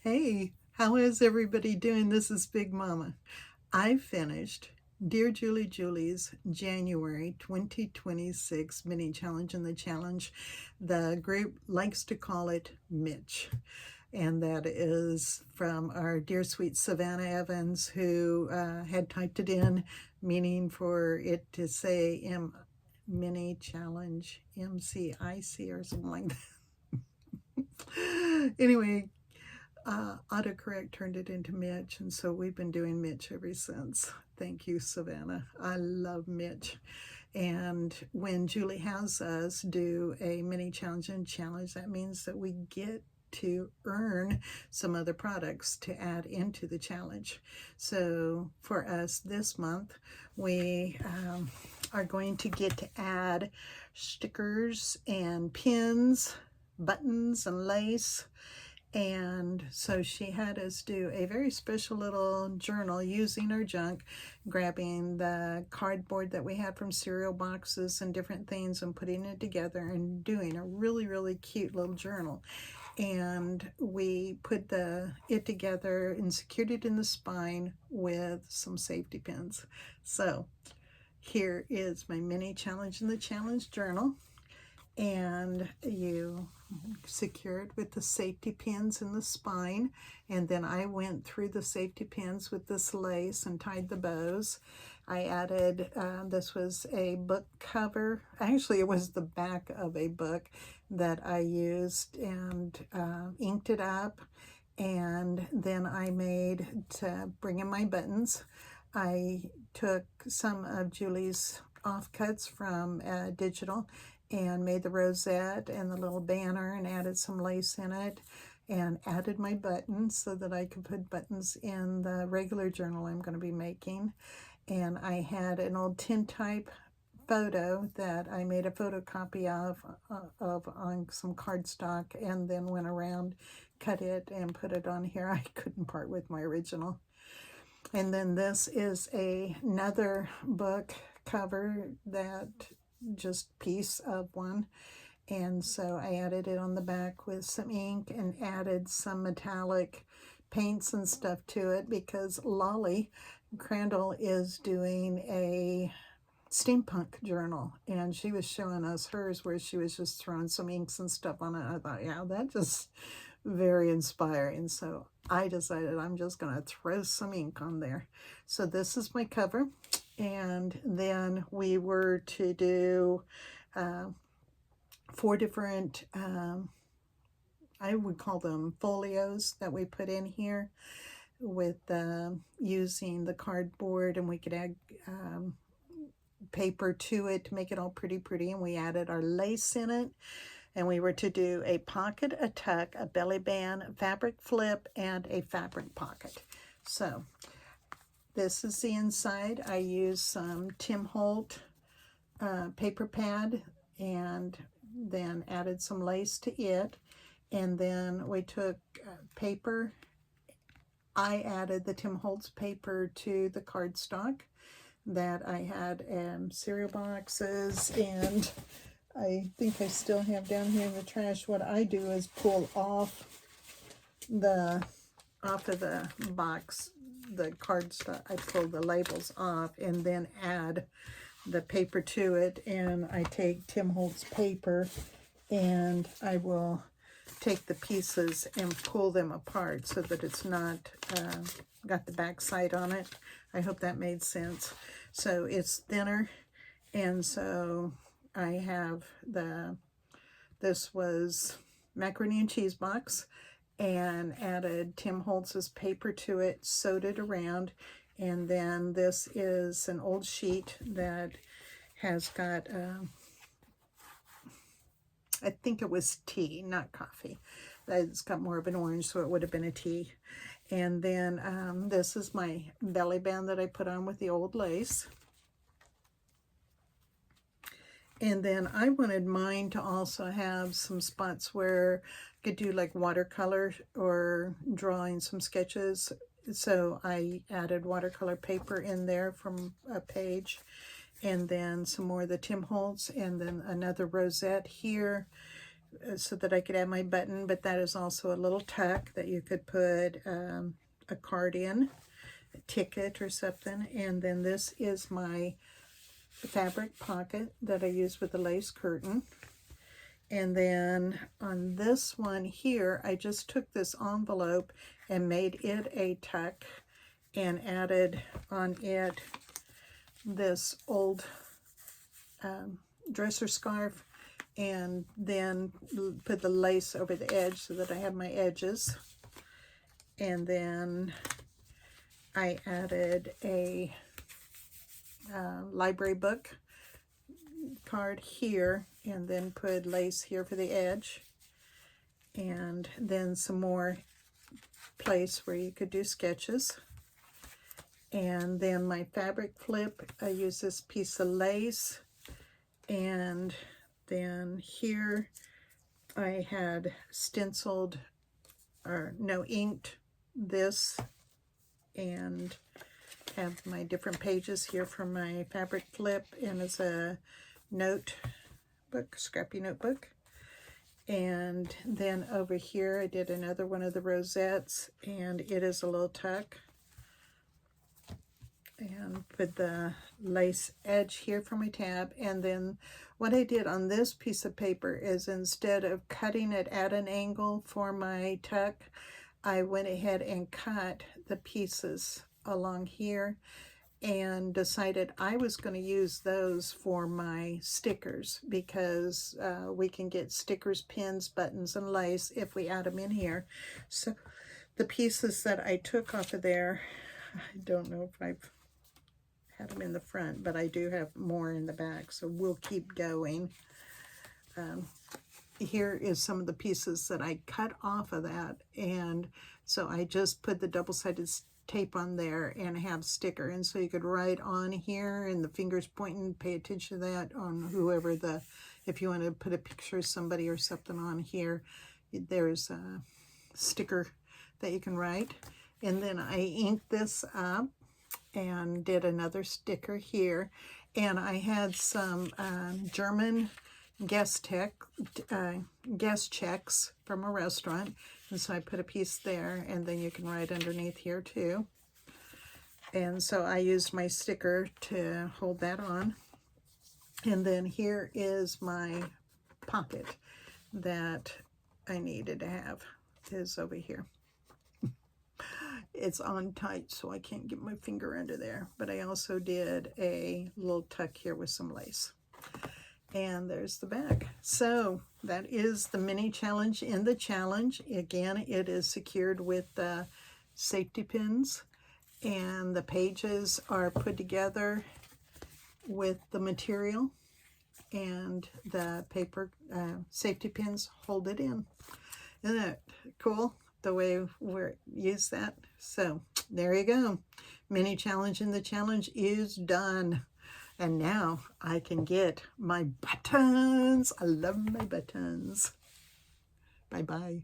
Hey, how is everybody doing? This is Big Mama. I finished Dear Julie Julie's January 2026 mini challenge, and the challenge, the group likes to call it Mitch. And that is from our dear sweet Savannah Evans, who had typed it in, meaning for it to say mini challenge MCIC or something like that. Anyway, autocorrect turned it into Mitch, and so we've been doing Mitch ever since. Thank you, Savannah. I love Mitch. And when Julie has us do a mini challenge and challenge, that means that we get to earn some other products to add into the challenge. So for us this month, we are going to get to add stickers and pins, buttons and lace. And so she had us do a very special little journal using our junk, grabbing the cardboard that we had from cereal boxes and different things and putting it together and doing a really, really cute little journal. And we put it together and secured it in the spine with some safety pins. So here is my mini challenge in the challenge journal. And you secure it with the safety pins in the spine, and then I went through the safety pins with this lace and tied the bows. I added, this was a book cover. Actually, it was the back of a book that I used and inked it up, and then I made, to bring in my buttons, I took some of Julie's offcuts from digital and made the rosette and the little banner and added some lace in it and added my buttons so that I could put buttons in the regular journal I'm going to be making. And I had an old tintype photo that I made a photocopy of on some cardstock, and then went around, cut it, and put it on here. I couldn't part with my original. And then this is another book cover, that just piece of one, and so I added it on the back with some ink and added some metallic paints and stuff to it, because Lolly Crandall is doing a steampunk journal, and she was showing us hers where she was just throwing some inks and stuff on it. I thought, yeah, that just very inspiring. So I decided I'm just going to throw some ink on there. So this is my cover. And then we were to do 4 different, I would call them folios, that we put in here with using the cardboard, and we could add paper to it to make it all pretty, and we added our lace in it. And we were to do a pocket, a tuck, a belly band, a fabric flip, and a fabric pocket. So this is the inside. I used some Tim Holt paper pad and then added some lace to it. And then we took paper. I added the Tim Holtz paper to the cardstock that I had, cereal boxes, and I think I still have down here in the trash. What I do is pull off of the box, the cardstock. I pull the labels off and then add the paper to it, and I take Tim Holtz paper and I will take the pieces and pull them apart so that it's not got the back side on it. I hope that made sense. So it's thinner, and so I have this was macaroni and cheese box, and added Tim Holtz's paper to it, sewed it around. And then this is an old sheet that has got, I think it was tea, not coffee. It's got more of an orange, so it would have been a tea. And then this is my belly band that I put on with the old lace. And then I wanted mine to also have some spots where I could do like watercolor or drawing some sketches. So I added watercolor paper in there from a page, and then some more of the Tim Holtz, and then another rosette here so that I could add my button, but that is also a little tuck that you could put a card in, a ticket or something. And then this is my fabric pocket that I use with the lace curtain. And then on this one here, I just took this envelope and made it a tuck and added on it this old dresser scarf, and then put the lace over the edge so that I have my edges. And then I added a library book card here, and then put lace here for the edge, and then some more place where you could do sketches. And then my fabric flip, I use this piece of lace, and then here I had stenciled, or no, inked this, and have my different pages here from my fabric flip, and it's a notebook, scrappy notebook. And then over here I did another one of the rosettes, and it is a little tuck, and put the lace edge here for my tab. And then what I did on this piece of paper is, instead of cutting it at an angle for my tuck, I went ahead and cut the pieces along here, and decided I was going to use those for my stickers, because we can get stickers, pins, buttons, and lace if we add them in here. So the pieces that I took off of there, I don't know if I've had them in the front, but I do have more in the back, so we'll keep going. Here is some of the pieces that I cut off of that, and so I just put the double-sided tape on there and have sticker, and so you could write on here, and the fingers pointing, pay attention to that, on whoever if you want to put a picture of somebody or something on here, there's a sticker that you can write. And then I inked this up and did another sticker here, and I had some German guest checks from a restaurant, and so I put a piece there, and then you can write underneath here too. And so I used my sticker to hold that on. And then here is my pocket that I needed to have, is over here. It's on tight, so I can't get my finger under there, but I also did a little tuck here with some lace. And there's the back. So that is the mini challenge in the challenge. Again, it is secured with safety pins, and the pages are put together with the material, and the paper safety pins hold it in. Isn't that cool, the way we use that? So there you go. Mini challenge in the challenge is done. And now I can get my buttons. I love my buttons. Bye-bye.